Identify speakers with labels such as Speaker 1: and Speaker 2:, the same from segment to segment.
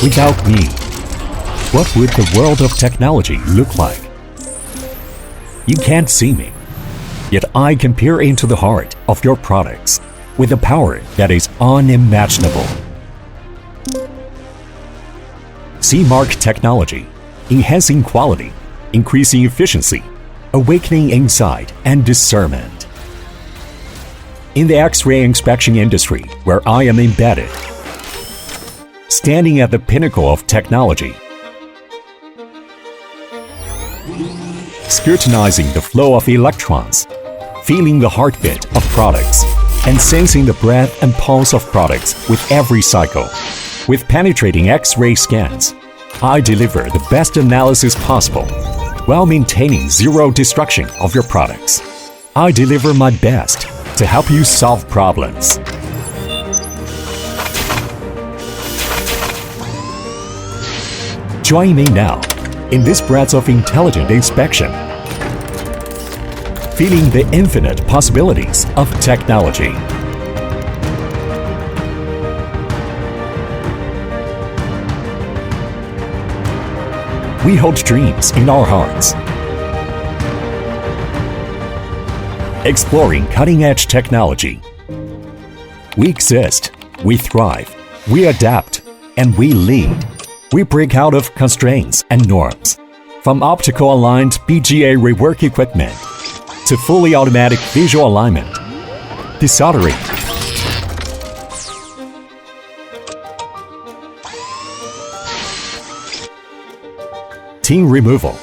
Speaker 1: Without me, what would the world of technology look like? You can't see me, yet I can peer into the heart of your products with a power that is unimaginable. Seamark technology, enhancing quality, increasing efficiency, awakening insight and discernment. In the X-ray inspection industry, where I am embedded, standing at the pinnacle of technology, scrutinizing the flow of electrons, feeling the heartbeat of products, and sensing the breath and pulse of products with every cycle. With penetrating X-ray scans, I deliver the best analysis possible while maintaining zero destruction of your products. I deliver my best to help you solve problems. Join me now in this breadth of intelligent inspection, feeling the infinite possibilities of technology. We hold dreams in our hearts, exploring cutting-edge technology. We exist, we thrive, we adapt, and we lead. We break out of constraints and norms, from optical aligned BGA rework equipment to fully automatic visual alignment, desoldering, tin removal,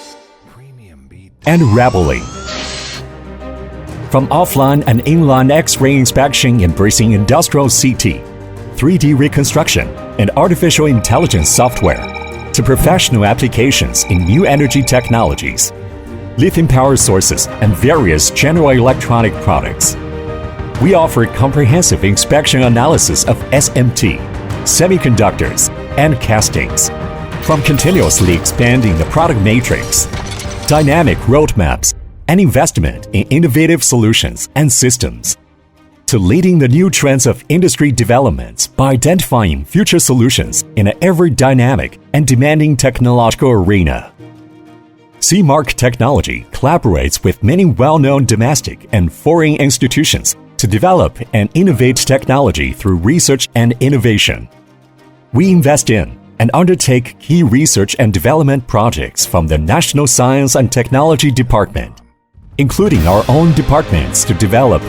Speaker 1: and rabeling. From offline and inline X-ray inspection embracing industrial CT, 3D reconstruction, and artificial intelligence software, to professional applications in new energy technologies, lithium power sources, and various general electronic products. We offer comprehensive inspection analysis of SMT, semiconductors, and castings. From continuously expanding the product matrix, dynamic roadmaps, and investment in innovative solutions and systems, to leading the new trends of industry developments by identifying future solutions in an ever-dynamic and demanding technological arena. Seamark Technology collaborates with many well-known domestic and foreign institutions to develop and innovate technology through research and innovation. We invest in and undertake key research and development projects from the National Science and Technology Department, including our own departments to develop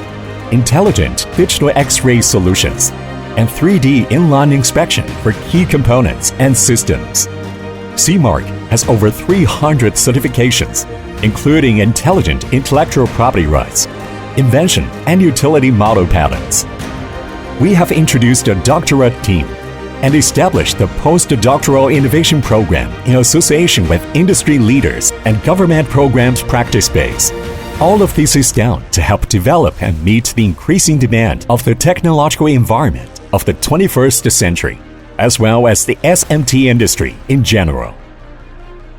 Speaker 1: intelligent digital X-ray solutions and 3D inline inspection for key components and systems. Seamark has over 300 certifications, including intelligent intellectual property rights, invention and utility model patents. We have introduced a doctorate team and established the postdoctoral innovation program in association with industry leaders and government programs practice space. All of this is done to help develop and meet the increasing demand of the technological environment of the 21st century, as well as the SMT industry in general.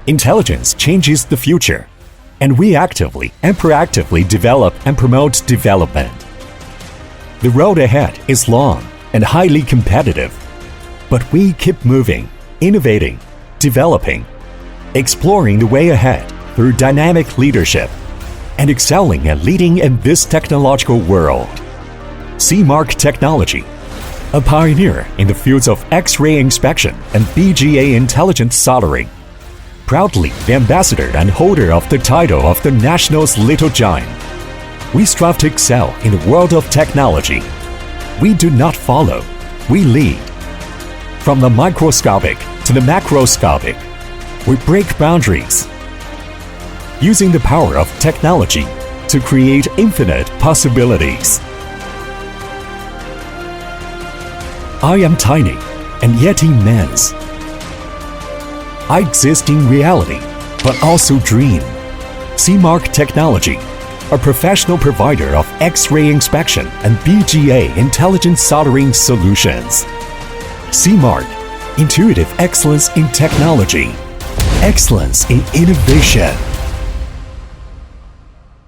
Speaker 1: Intelligence changes the future, and we actively and proactively develop and promote development. The road ahead is long and highly competitive, but we keep moving, innovating, developing, exploring the way ahead through dynamic leadership, and excelling and leading in this technological world. Seamark Technology, a pioneer in the fields of X-ray inspection and BGA intelligent soldering, proudly the ambassador and holder of the title of the National's Little Giant. We strive to excel in the world of technology. We do not follow, we lead. From the microscopic to the macroscopic, we break boundaries, using the power of technology to create infinite possibilities. I am tiny and yet immense. I exist in reality, but also dream. Seamark Technology, a professional provider of X-ray inspection and BGA intelligent soldering solutions. Seamark, intuitive excellence in technology, excellence in innovation.